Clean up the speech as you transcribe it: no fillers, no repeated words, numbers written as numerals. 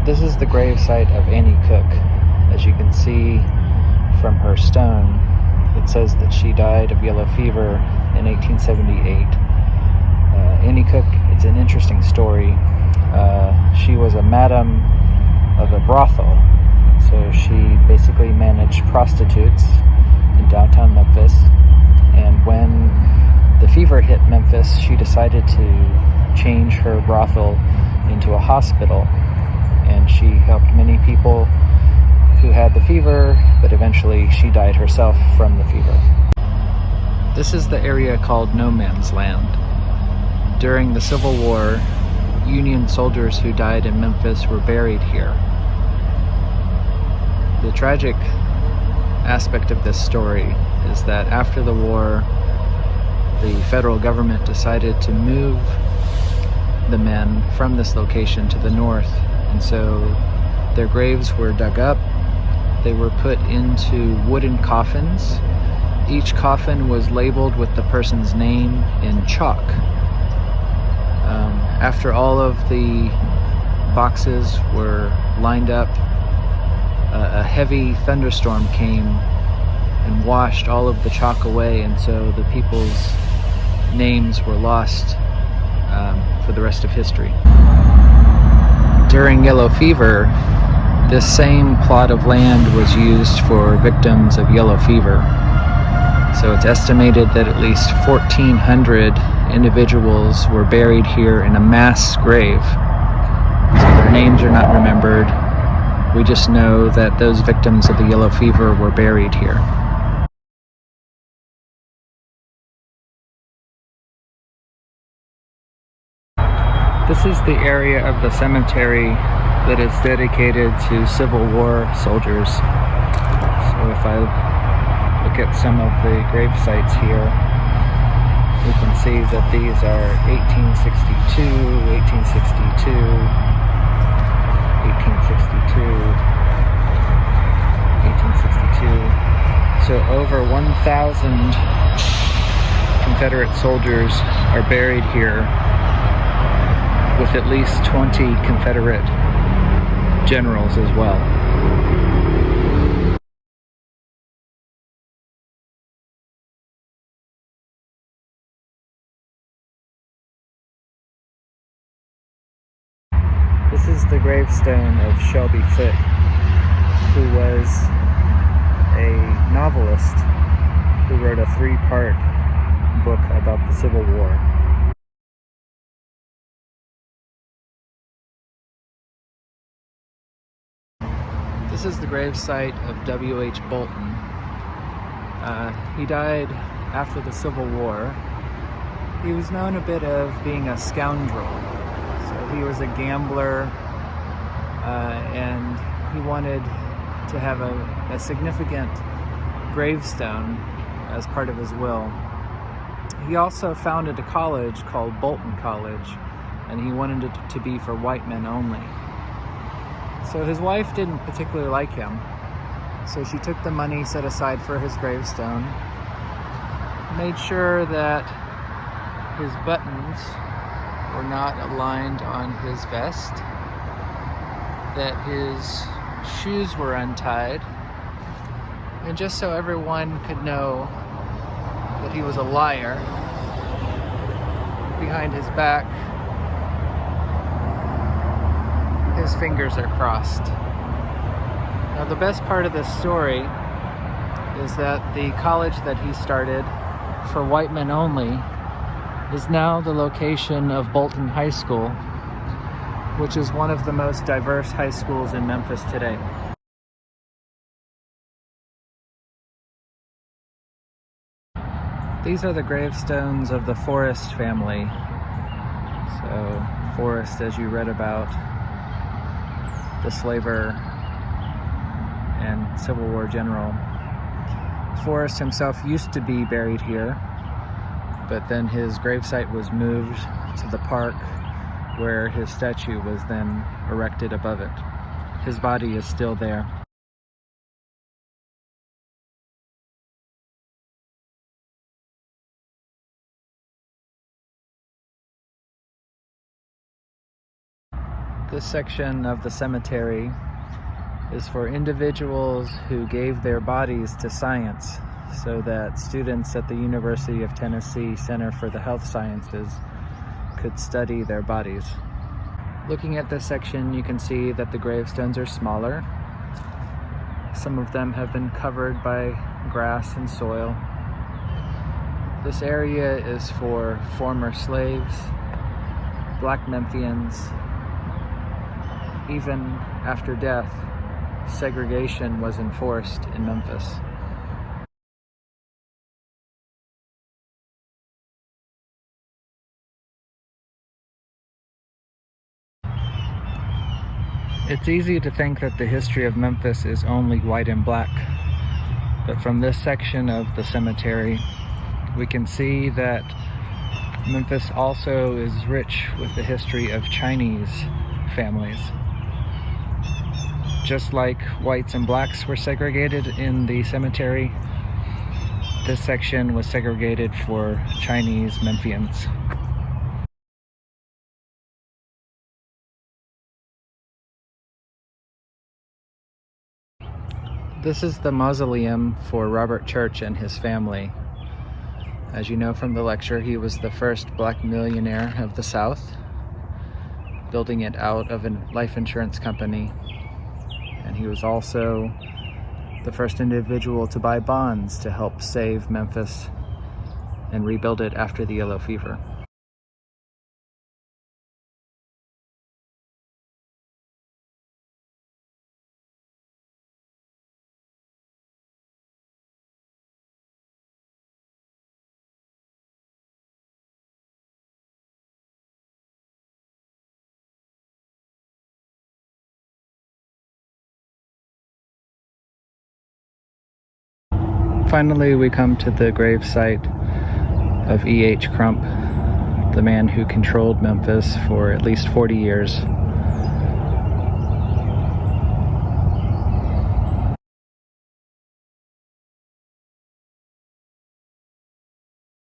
This is the gravesite of Annie Cook. As you can see from her stone, it says that she died of yellow fever in 1878. Annie Cook, it's an interesting story. She was a madam of a brothel, so she basically managed prostitutes in downtown Memphis, and when the fever hit Memphis, she decided to change her brothel into a hospital, and she helped many people who had the fever, but eventually she died herself from the fever. This is the area called No Man's Land. During the Civil War, Union soldiers who died in Memphis were buried here. The tragic aspect of this story is that after the war, the federal government decided to move the men from this location to the north, and so their graves were dug up. They were put into wooden coffins. Each coffin was labeled with the person's name in chalk. After all of the boxes were lined up, a heavy thunderstorm came and washed all of the chalk away, and so the people's names were lost for the rest of history. During yellow fever, this same plot of land was used for victims of yellow fever. So it's estimated that at least 1,400 individuals were buried here in a mass grave. So their names are not remembered. We just know that those victims of the yellow fever were buried here. This is the area of the cemetery that is dedicated to Civil War soldiers. So if I look at some of the grave sites here, we can see that these are 1862, 1862, 1862, 1862. So over 1,000 Confederate soldiers are buried here, with at least 20 Confederate generals as well. This is the gravestone of Shelby Foote, who was a novelist who wrote a 3-part book about the Civil War. This is the gravesite of W.H. Bolton. He died after the Civil War. He was known a bit of being a scoundrel. So he was a gambler, and he wanted to have a significant gravestone as part of his will. He also founded a college called Bolton College, and he wanted it to be for white men only. So his wife didn't particularly like him, so she took the money set aside for his gravestone, made sure that his buttons were not aligned on his vest, that his shoes were untied, and just so everyone could know that he was a liar, behind his back, his fingers are crossed. Now, the best part of this story is that the college that he started for white men only is now the location of Bolton High School, which is one of the most diverse high schools in Memphis today. These are the gravestones of the Forrest family. So, Forrest, as you read about, the slaver and Civil War general. Forrest himself used to be buried here, but then his gravesite was moved to the park where his statue was then erected above it. His body is still there. This section of the cemetery is for individuals who gave their bodies to science so that students at the University of Tennessee Center for the Health Sciences could study their bodies. Looking at this section, you can see that the gravestones are smaller. Some of them have been covered by grass and soil. This area is for former slaves, Black Memphians. Even after death, segregation was enforced in Memphis. It's easy to think that the history of Memphis is only white and black, but from this section of the cemetery, we can see that Memphis also is rich with the history of Chinese families. Just like whites and blacks were segregated in the cemetery, this section was segregated for Chinese Memphians. This is the mausoleum for Robert Church and his family. As you know from the lecture, he was the first black millionaire of the South, building it out of a life insurance company. And he was also the first individual to buy bonds to help save Memphis and rebuild it after the yellow fever. Finally, we come to the grave site of E.H. Crump, the man who controlled Memphis for at least 40 years.